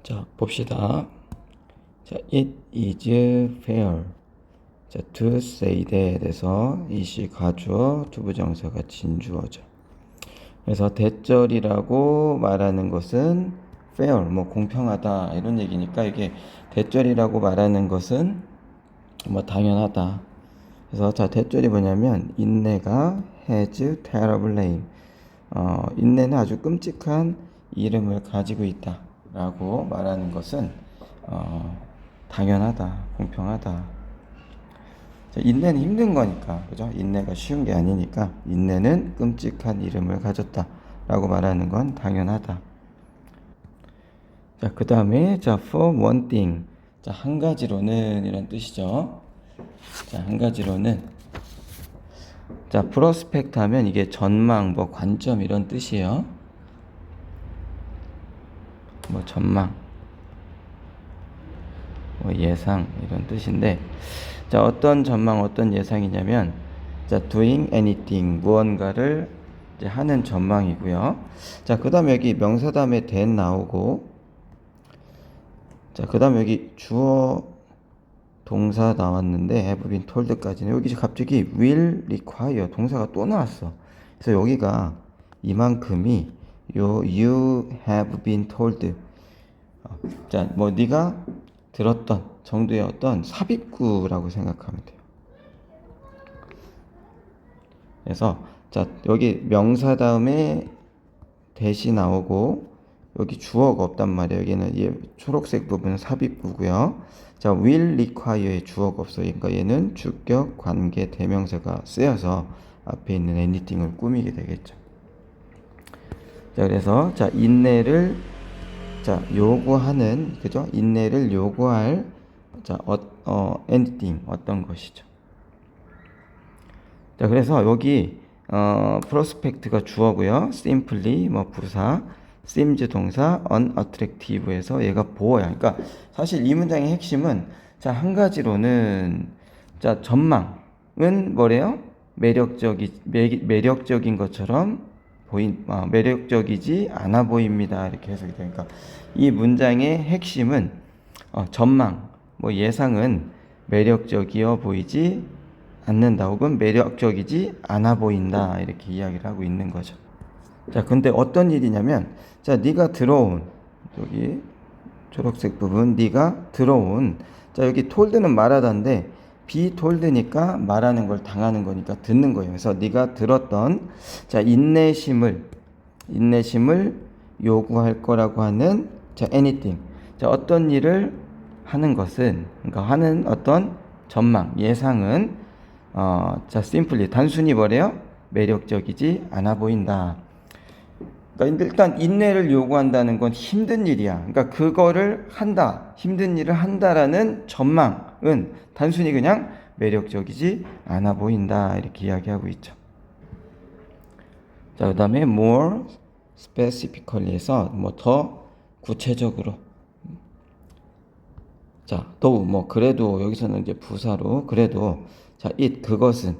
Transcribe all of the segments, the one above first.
자, 봅시다. 자, it is fair. 자, to say that에서 it이 가주어, 투부정사가 진주어죠. 그래서 대절이라고 말하는 것은 fair, 뭐 공평하다 이런 얘기니까 이게 대절이라고 말하는 것은 뭐 당연하다. 그래서 자, 대절이 뭐냐면 인내가 has terrible name. 인내는 아주 끔찍한 이름을 가지고 있다 라고 말하는 것은 당연하다, 공평하다. 자, 인내는 힘든 거니까, 그죠? 인내가 쉬운 게 아니니까 인내는 끔찍한 이름을 가졌다 라고 말하는 건 당연하다. 자, 그 다음에 자, for one thing. 자, 한 가지로는 이런 뜻이죠. 자, 한 가지로는 자, 프로스펙트 하면 이게 전망, 뭐 관점 이런 뜻이에요. 뭐 전망, 뭐 예상 이런 뜻인데, 자, 어떤 전망, 어떤 예상이냐면, 자, doing anything, 무언가를 이제 하는 전망이고요. 자, 그 다음에 여기 명사 다음에 then 나오고, 자, 그 다음에 여기 주어 동사 나왔는데 have been told까지는 여기 갑자기 will require 동사가 또 나왔어. 그래서 여기가 이만큼이 요 you have been told 자, 뭐 네가 들었던 정도의 어떤 삽입구라고 생각하면 돼요. 그래서 자, 여기 명사 다음에 대시 나오고 여기 주어가 없단 말이에요. 여기는 이 초록색 부분은 삽입구고요. 자, will require에 주어가 없어요. 그러니까 얘는 주격, 관계, 대명사가 쓰여서 앞에 있는 anything을 꾸미게 되겠죠. 자, 그래서 자, 인내를 자, 요구하는 그죠? 인내를 요구할 자, anything 어떤 것이죠. 자, 그래서 여기 프로스펙트가 주어고요. simply 뭐 부사, seems 동사, unattractive에서 얘가 보어야. 그러니까 사실 이 문장의 핵심은 자, 한 가지로는 자, 전망은 뭐래요? 매력적인 것처럼 매력적이지 않아 보입니다. 이렇게 해석이 되니까 이 문장의 핵심은 전망, 뭐 예상은 매력적이어 보이지 않는다 혹은 매력적이지 않아 보인다 이렇게 이야기를 하고 있는 거죠. 자, 근데 어떤 일이냐면 자, 네가 들어온 여기 초록색 부분 네가 들어온 자, 여기 톨드는 말하다인데 be told니까 말하는 걸 당하는 거니까 듣는 거예요. 그래서 네가 들었던 자, 인내심을 요구할 거라고 하는 자, anything. 자, 어떤 일을 하는 것은 그러니까 하는 어떤 전망, 예상은 자, simply 단순히 뭐래요? 매력적이지 않아 보인다. 그러니까 일단 인내를 요구한다는 건 힘든 일이야. 그러니까 그거를 한다, 힘든 일을 한다라는 전망은 단순히 그냥 매력적이지 않아 보인다 이렇게 이야기하고 있죠. 자, 그다음에 more specifically에서 뭐 더 구체적으로 자, though 뭐 그래도 여기서는 이제 부사로 그래도 자, 그것은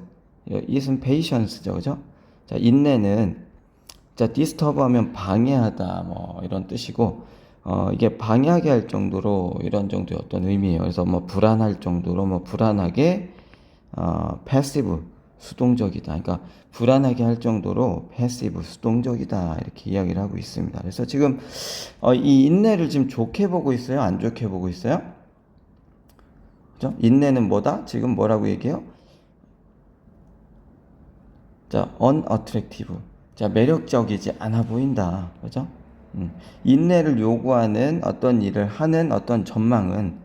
it은 patience죠, 그죠? 자, 인내는 자, disturb 하면 방해하다 뭐 이런 뜻이고 이게 방해하게 할 정도로 이런 정도의 어떤 의미예요. 그래서 뭐 불안할 정도로 뭐 불안하게 passive 수동적이다. 그러니까 불안하게 할 정도로 passive 수동적이다 이렇게 이야기를 하고 있습니다. 그래서 지금 이 인내를 지금 좋게 보고 있어요, 안 좋게 보고 있어요? 그죠? 인내는 뭐다? 지금 뭐라고 얘기해요? 자, unattractive. 자, 매력적이지 않아 보인다. 그죠? 인내를 요구하는 어떤 일을 하는 어떤 전망은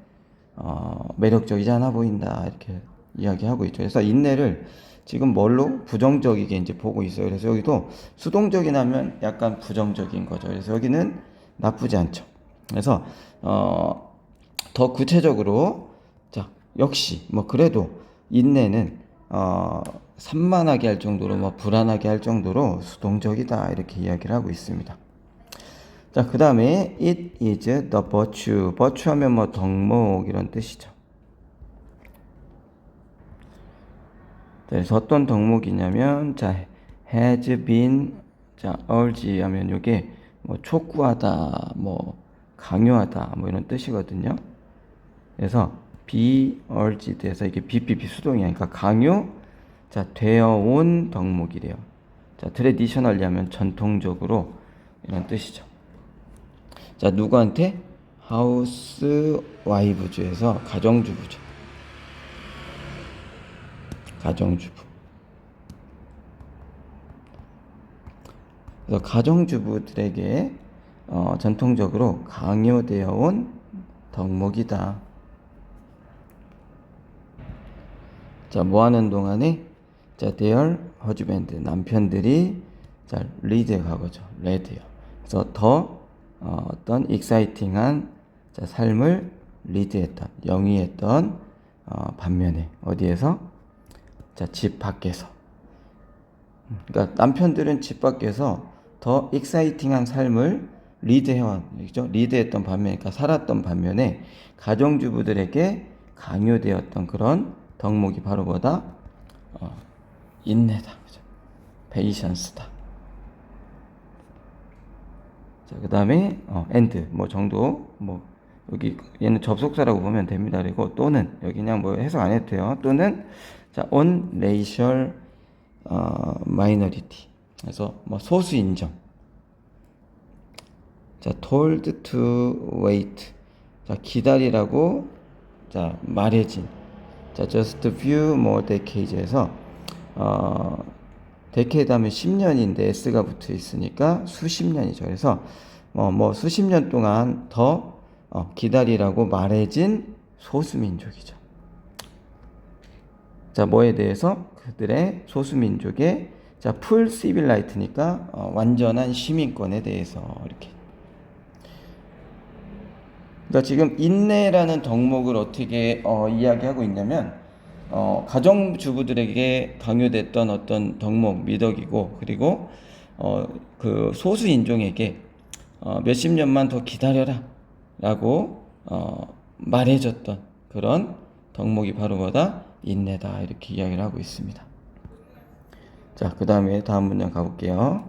매력적이지 않아 보인다. 이렇게 이야기하고 있죠. 그래서 인내를 지금 뭘로 부정적이게 이제 보고 있어요. 그래서 여기도 수동적인 하면 약간 부정적인 거죠. 그래서 여기는 나쁘지 않죠. 그래서 더 구체적으로 자, 역시 뭐 그래도 인내는 산만하게 할 정도로 뭐 불안하게 할 정도로 수동적이다 이렇게 이야기를 하고 있습니다. 자, 그 다음에 it is the virtue. virtue 하면 뭐 덕목 이런 뜻이죠. 자, 그래서 어떤 덕목이냐면 자, has been 자, urge 하면 요게 뭐 촉구하다 뭐 강요하다 뭐 이런 뜻이거든요. 그래서 be urged에서 이게 BPP 수동이야. 그러니까 강요 자 되어온 덕목이래요. 자 traditionally 하면 전통적으로 이런 뜻이죠. 자 누구한테? 하우스와이브주에서 가정주부죠. 가정주부. 그래서 가정주부들에게 전통적으로 강요되어 온 덕목이다. 자, 뭐 하는 동안에? 자, their husband, 남편들이 자, lead의 과거죠. lead요. 그래서 더 어떤 exciting한 자, 삶을 리드했던, 영위했던 반면에 어디에서? 자, 집 밖에서. 그러니까 남편들은 집 밖에서 더 익사이팅한 삶을 리드해온, 그죠? 리드했던 반면에, 그러니까 살았던 반면에 가정주부들에게 강요되었던 그런 덕목이 바로 뭐다? 인내다, 그죠? 페이션스다. 자, 그 다음에 and 뭐 정도 뭐 여기 얘는 접속사라고 보면 됩니다. 그리고 또는 여기 그냥 뭐 해석 안 해도 돼요. 또는 자 on racial minority. 그래서 뭐 소수 인정. 자 told to wait. 자 기다리라고 자 말해진. 자 just a few more decades에서 데케이드 하면 10년인데 s가 붙어 있으니까 수십 년이죠. 그래서 뭐 수십 년 동안 더 기다리라고 말해진 소수민족이죠. 자, 뭐에 대해서? 그들의 소수민족의 자, 풀 시빌 라이트니까 완전한 시민권에 대해서 이렇게. 그러니까 지금 인내라는 덕목을 어떻게 이야기하고 있냐면 가정주부들에게 강요됐던 어떤 덕목, 미덕이고 그리고 그 소수 인종에게 몇십 년만 더 기다려라 라고 말해줬던 그런 덕목이 바로 뭐다? 인내다 이렇게 이야기를 하고 있습니다. 자, 그 다음에 다음 문장 가볼게요.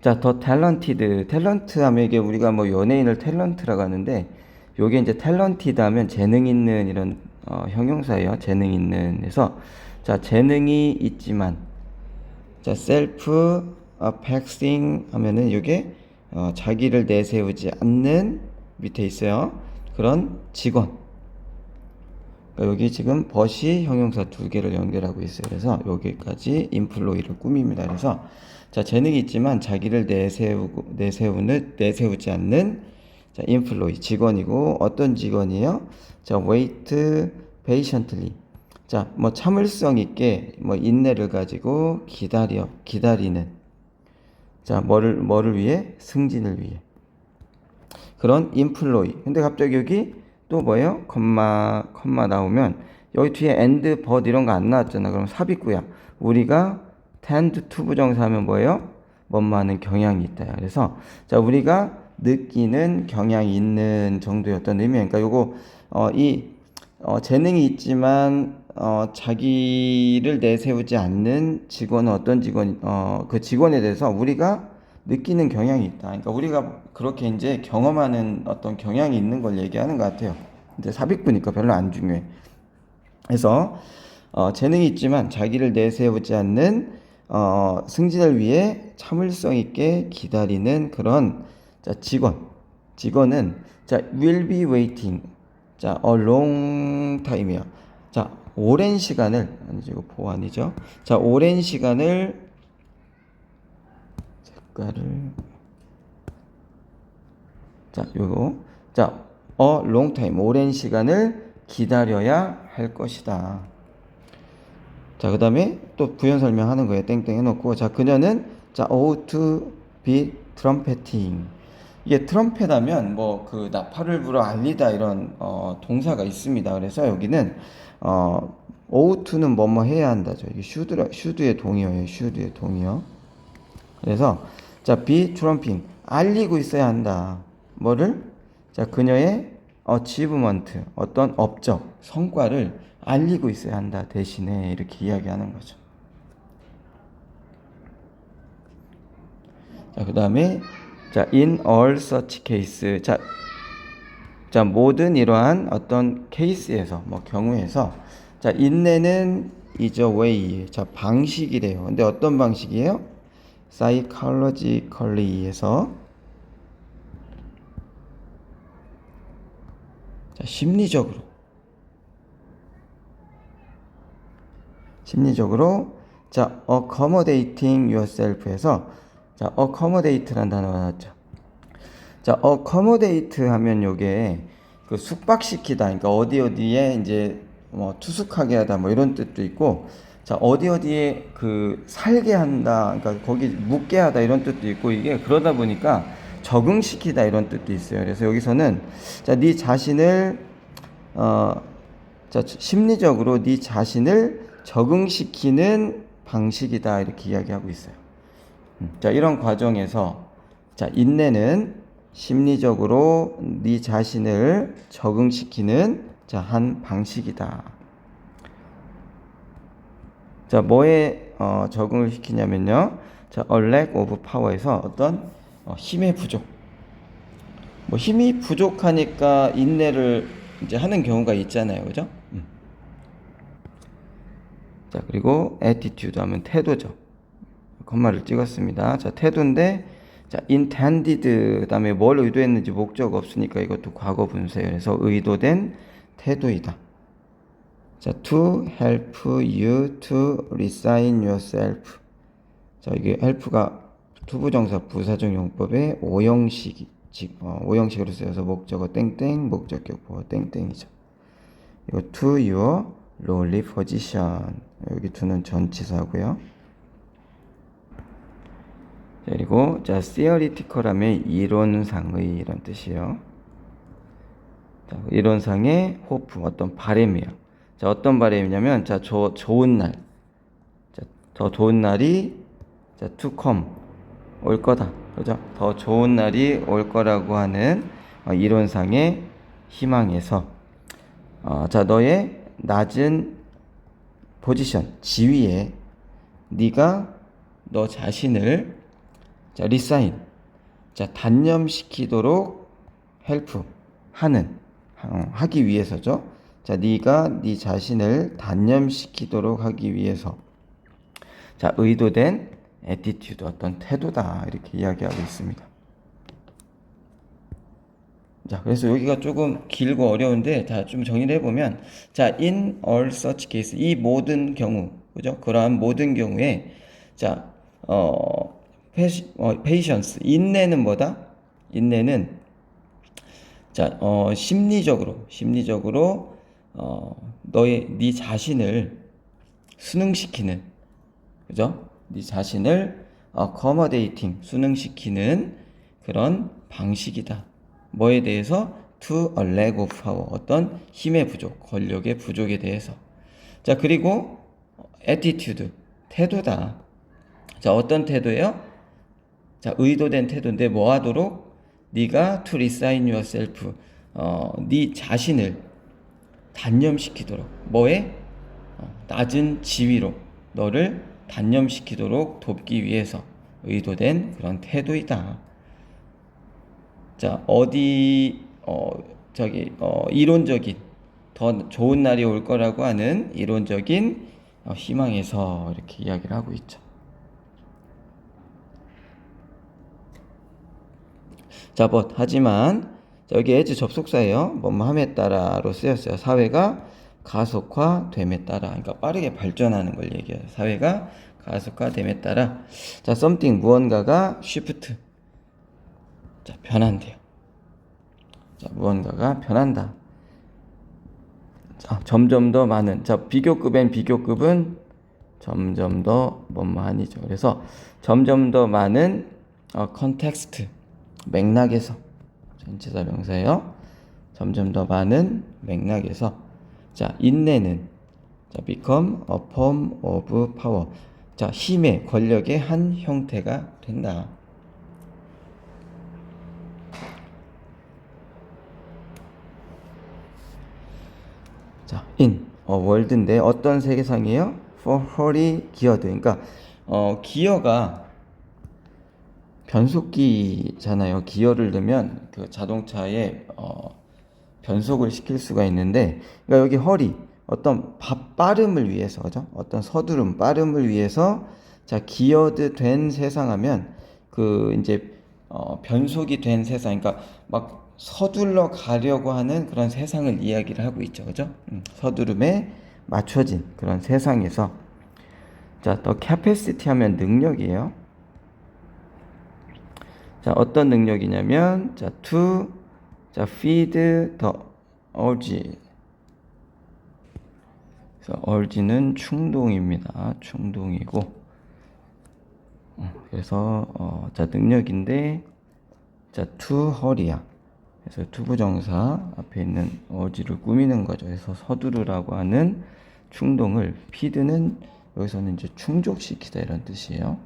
자, 더 탤런티드. 탤런트 하면 이게 우리가 뭐 연예인을 탤런트라고 하는데 요게 이제 탤런티드 하면 재능 있는 이런 형용사예요. 재능 있는. 그래서 자, 재능이 있지만 자, 셀프 팩싱 하면은 요게 자기를 내세우지 않는 밑에 있어요. 그런 직원. 그러니까 여기 지금 벗이 형용사 두 개를 연결하고 있어요. 그래서 여기까지 인플로이를 꾸밉니다. 그래서 자 재능이 있지만 자기를 내세우지 않는 자 인플로이 직원이고 어떤 직원이에요? 자 wait patiently. 자 뭐 참을성 있게 뭐 인내를 가지고 기다리는. 자 뭐를 위해? 승진을 위해. 그런 인플로이. 근데 갑자기 여기 또 뭐예요? 컴마 나오면 여기 뒤에 and, but 이런 거 안 나왔잖아. 그럼 삽입구야. 우리가 tend to 부정사하면 뭐예요? 뭐뭐하는 경향이 있다. 그래서 자 우리가 느끼는 경향이 있는 정도였던 의미예요. 그러니까 요거 재능이 있지만 자기를 내세우지 않는 직원은 어떤 직원 그 직원에 대해서 우리가 느끼는 경향이 있다. 그러니까 우리가 그렇게 이제 경험하는 어떤 경향이 있는 걸 얘기하는 것 같아요. 이제 삽입구니까 별로 안 중요해. 그래서 재능이 있지만 자기를 내세우지 않는 승진을 위해 참을성 있게 기다리는 그런 자 직원은 자 will be waiting 자 a long time이요. 자 오랜 시간을 아니죠 보안이죠. 자 오랜 시간을 자 요거 자 a long time 오랜 시간을 기다려야 할 것이다. 자 그 다음에 또 부연 설명하는 거예요. 땡땡 해놓고 자 그녀는 자 ought to be trumpeting. 이게 트럼펫 하면 뭐 그 나팔을 불어 알리다 이런 동사가 있습니다. 그래서 여기는 ought to는 뭐뭐 해야 한다죠. 이게 should의 동의어예요. should의 동의어. 그래서 자 be trumping 알리고 있어야 한다. 뭐를? 자 그녀의 achievement 어떤 업적 성과를 알리고 있어야 한다. 대신에 이렇게 이야기하는 거죠. 자 그 다음에 자 in all such case 자 자, 모든 이러한 어떤 케이스에서, 뭐 경우에서, 자, 인내는 is a way. 자, 방식이래요. 근데 어떤 방식이에요? psychologically에서, 자, 심리적으로, 자, accommodating yourself에서, 자, accommodate란 단어가 나왔죠. 자, accommodate 하면 요게 그 숙박시키다. 그러니까 어디에 이제 뭐 투숙하게 하다 뭐 이런 뜻도 있고, 자, 어디에 그 살게 한다. 그러니까 거기 묵게 하다 이런 뜻도 있고, 이게 그러다 보니까 적응시키다 이런 뜻도 있어요. 그래서 여기서는 자, 네 자신을 자, 심리적으로 네 자신을 적응시키는 방식이다 이렇게 이야기하고 있어요. 자, 이런 과정에서 자, 인내는 심리적으로 네 자신을 적응시키는 자, 한 방식이다. 자, 뭐에 적응을 시키냐면요. 자, a lack of power에서 어떤 힘의 부족. 뭐 힘이 부족하니까 인내를 이제 하는 경우가 있잖아요. 그죠? 자, 그리고 attitude 하면 태도죠. 콤마를 찍었습니다. 자, 태도인데, 자, intended, 그 다음에 뭘 의도했는지 목적 없으니까 이것도 과거 분사예요. 그래서 의도된 태도이다. 자, to help you to resign yourself. 자, 이게 help가 투부정사 부사적 용법의 오형식으로 쓰여서 목적어 땡땡, 목적격 보어 땡땡이죠. 이거 to your lowly position. 여기 to는 전치사고요. 그리고 자, theoretical 하면 이론상의 이런 뜻이에요. 자, 이론상의 hope, 어떤 바람이에요. 자, 어떤 바람이냐면 자, 좋은 날. 자, 더 좋은 날이 자, to come 올 거다. 그죠? 더 좋은 날이 올 거라고 하는 이론상의 희망에서 자, 너의 낮은 포지션, 지위에 네가 너 자신을 자, 리사인. 자, 단념시키도록 헬프 하기 위해서죠. 자, 네가 네 자신을 단념시키도록 하기 위해서. 자, 의도된 애티튜드, 어떤 태도다. 이렇게 이야기하고 있습니다. 자, 그래서 여기가 조금 길고 어려운데, 자, 좀 정리를 해보면, 자, in all such case, 이 모든 경우, 그죠? 그러한 모든 경우에, 자, patience, 인내는 뭐다? 인내는, 자, 심리적으로, 네 자신을 순응시키는, 그죠? 네 자신을 accommodating, 순응시키는 그런 방식이다. 뭐에 대해서? to a lack of power, 어떤 힘의 부족, 권력의 부족에 대해서. 자, 그리고 attitude, 태도다. 자, 어떤 태도예요? 자, 의도된 태도인데 뭐 하도록? 네가 to resign yourself, 네 자신을 단념시키도록. 뭐에? 낮은 지위로 너를 단념시키도록 돕기 위해서 의도된 그런 태도이다. 자, 이론적인, 더 좋은 날이 올 거라고 하는 이론적인 희망에서 이렇게 이야기를 하고 있죠. 자, 하지만, 자, 여기 as 접속사예요. 뭐함에 따라로 쓰였어요. 사회가 가속화됨에 따라. 그러니까 빠르게 발전하는 걸 얘기해요. 사회가 가속화됨에 따라. 자, something, 무언가가 shift. 자, 변한대요. 자, 무언가가 변한다. 자, 점점 더 많은. 자, 비교급엔 비교급은 점점 더 뭐뭐하니죠. 그래서 점점 더 많은 컨텍스트, 맥락에서. 전치사 명사예요. 점점 더 많은 맥락에서. 자, 인내는 자, become a form of power. 자, 힘의, 권력의 한 형태가 된다. 자, in a world인데 어떤 세계상이에요? for hurry geared. 그러니까 기어가 변속기잖아요. 기어를 넣으면 그 자동차에 변속을 시킬 수가 있는데, 그러니까 여기 허리 어떤 빠름을 위해서, 그죠? 어떤 서두름, 빠름을 위해서 자 기어드 된 세상하면 그 이제 변속이 된 세상, 그러니까 막 서둘러 가려고 하는 그런 세상을 이야기를 하고 있죠, 그죠? 서두름에 맞춰진 그런 세상에서 자, 더 capacity 하면 능력이에요. 자, 어떤 능력이냐면 자, to 자, feed the urge. 그래서 urge는 충동입니다. 충동이고. 그래서 자, 능력인데 자, to hurry야. 그래서 투부정사 앞에 있는 urge를 꾸미는 거죠. 그래서 서두르라고 하는 충동을 feed는 여기서는 이제 충족시키다 이런 뜻이에요.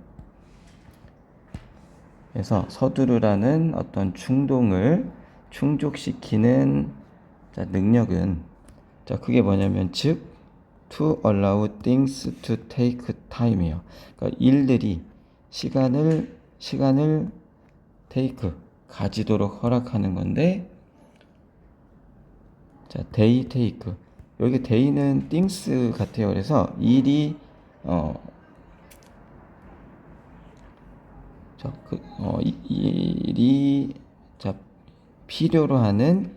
그래서 서두르라는 어떤 충동을 충족시키는 자, 능력은 자, 그게 뭐냐면 즉 to allow things to take time이에요. 그러니까 일들이 시간을 take 가지도록 허락하는 건데 자, they take 여기 day는 things 같아요. 그래서 일이 일이 자 필요로 하는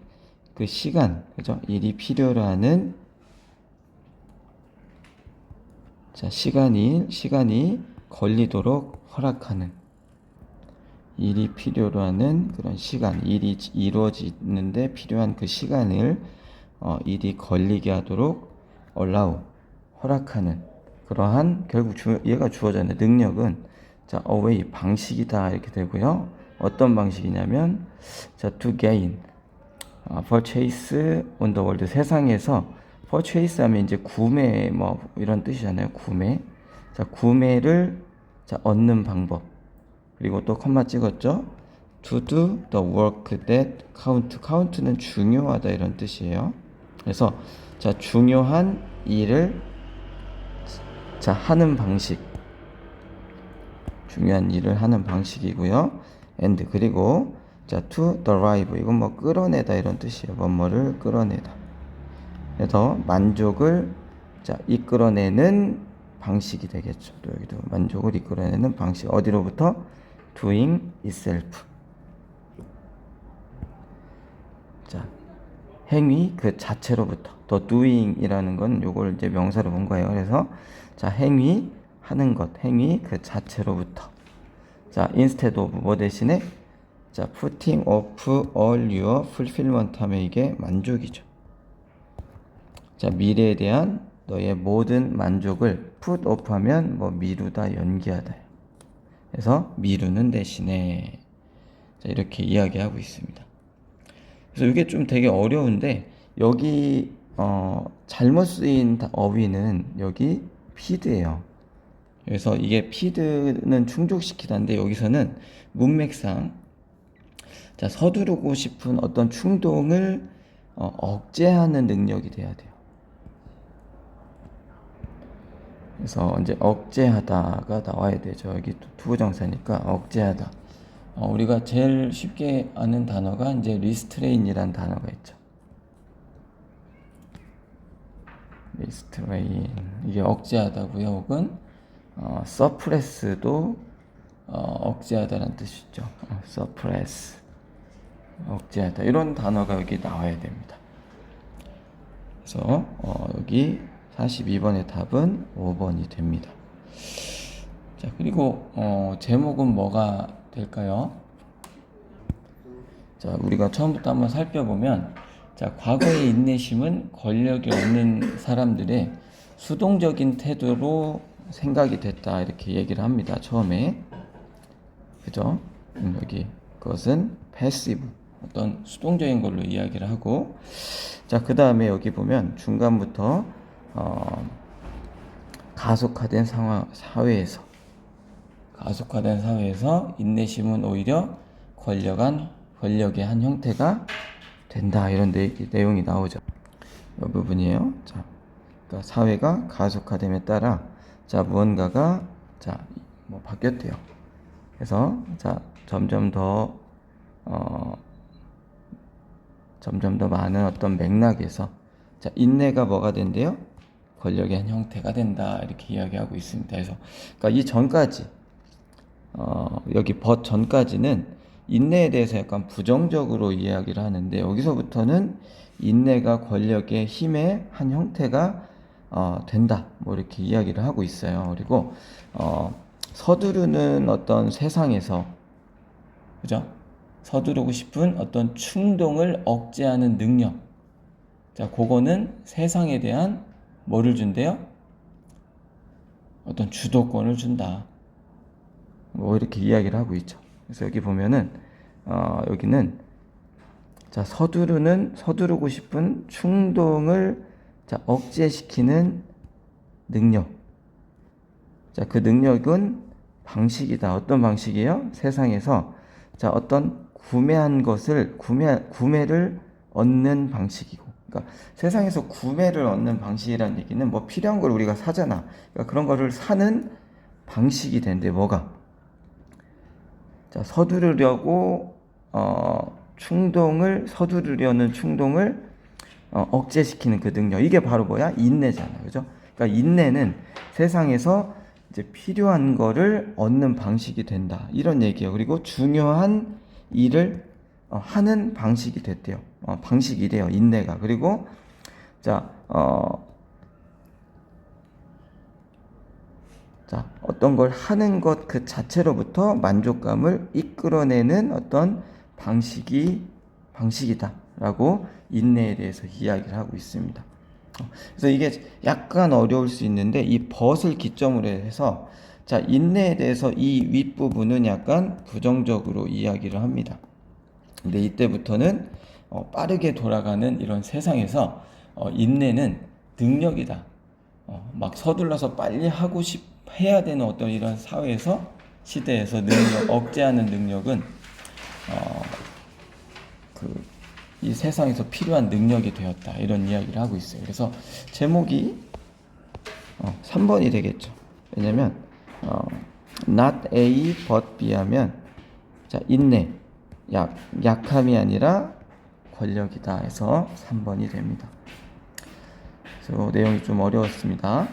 그 시간, 그죠? 일이 필요로 하는 자 시간이 걸리도록 허락하는 일이 필요로 하는 그런 시간, 일이 이루어지는데 필요한 그 시간을 일이 걸리게 하도록 allow 허락하는 그러한 결국 얘가 주어졌네. 능력은 자 away 방식이다 이렇게 되고요. 어떤 방식이냐면 자 to gain purchase on the world 세상에서 purchase 하면 이제 구매 뭐 이런 뜻이잖아요. 구매 자 구매를 자 얻는 방법 그리고 또 컴마 찍었죠. to do the work that count는 중요하다 이런 뜻이에요. 그래서 자 중요한 일을 자 하는 방식 중요한 일을 하는 방식이고요. and 그리고 자 to derive 이건 뭐 끌어내다 이런 뜻이에요. 뭐뭐를 끌어내다. 그래서 만족을 자 이끌어내는 방식이 되겠죠. 또 여기도 만족을 이끌어내는 방식 어디로부터 doing itself. 자 행위 그 자체로부터 더 doing이라는 건 요걸 이제 명사로 본 거예요. 그래서 자 행위 하는 것 행위 그 자체로부터 자 instead of 뭐 대신에 자 putting off all your fulfillment 하면 이게 만족이죠. 자 미래에 대한 너의 모든 만족을 put off 하면 뭐 미루다 연기하다. 그래서 미루는 대신에 자 이렇게 이야기하고 있습니다. 그래서 이게 좀 되게 어려운데 여기 잘못 쓰인 어휘는 여기 feed예요. 그래서 이게 feed는 충족시키다인데 여기서는 문맥상 자 서두르고 싶은 어떤 충동을 억제하는 능력이 돼야 돼요. 그래서 이제 억제하다가 나와야 되죠. 여기 투부정사니까 억제하다. 우리가 제일 쉽게 아는 단어가 이제 리스트레인이라는 단어가 있죠. 리스트레인 이게 억제하다고요. 혹은 서프레스도 억제하다라는 뜻이죠. 서프레스 억제하다 이런 단어가 여기 나와야 됩니다. 그래서 여기 42번의 답은 5번이 됩니다. 자 그리고 제목은 뭐가 될까요? 자 우리가 처음부터 한번 살펴보면 자 과거의 인내심은 권력이 없는 사람들의 수동적인 태도로 생각이 됐다 이렇게 얘기를 합니다. 처음에 그죠? 여기 그것은 패시브 어떤 수동적인 걸로 이야기를 하고 자 그 다음에 여기 보면 중간부터 가속화된 사회에서 인내심은 오히려 권력의 한 형태가 된다 이런 내용이 나오죠. 이 부분이에요. 자, 그러니까 사회가 가속화됨에 따라 자 무언가가 자 뭐 바뀌었대요. 그래서 자 점점 더 점점 더 많은 어떤 맥락에서 자, 인내가 뭐가 된대요? 권력의 한 형태가 된다. 이렇게 이야기하고 있습니다. 그래서 그러니까 이 전까지 여기 벗 전까지는 인내에 대해서 약간 부정적으로 이야기를 하는데 여기서부터는 인내가 권력의 힘의 한 형태가 된다. 뭐 이렇게 이야기를 하고 있어요. 그리고 서두르는 어떤 세상에서 그죠? 서두르고 싶은 어떤 충동을 억제하는 능력. 자, 그거는 세상에 대한 뭐를 준대요? 어떤 주도권을 준다. 뭐 이렇게 이야기를 하고 있죠. 그래서 여기 보면은 여기는 자, 서두르고 싶은 충동을 자, 억제시키는 능력. 자, 그 능력은 방식이다. 어떤 방식이에요? 세상에서 자, 어떤 구매를 얻는 방식이고. 그러니까 세상에서 구매를 얻는 방식이라는 얘기는 뭐 필요한 걸 우리가 사잖아. 그러니까 그런 거를 사는 방식이 된대. 뭐가? 자, 서두르려는 충동을 억제시키는 그 능력. 이게 바로 뭐야? 인내잖아. 그죠? 그러니까 인내는 세상에서 이제 필요한 거를 얻는 방식이 된다. 이런 얘기예요. 그리고 중요한 일을 하는 방식이 됐대요. 방식이래요. 인내가. 그리고 자, 어떤 걸 하는 것 그 자체로부터 만족감을 이끌어내는 어떤 방식이다라고 인내에 대해서 이야기를 하고 있습니다. 그래서 이게 약간 어려울 수 있는데 이 벗을 기점으로 해서 자, 인내에 대해서 이 윗부분은 약간 부정적으로 이야기를 합니다. 근데 이때부터는 빠르게 돌아가는 이런 세상에서 인내는 능력이다. 막 서둘러서 빨리 해야 되는 어떤 이런 시대에서 억제하는 능력은 이 세상에서 필요한 능력이 되었다. 이런 이야기를 하고 있어요. 그래서 제목이 3번이 되겠죠. 왜냐면 not A but B 하면 자, 인내, 약함이 아니라 권력이다 해서 3번이 됩니다. 그래서 내용이 좀 어려웠습니다.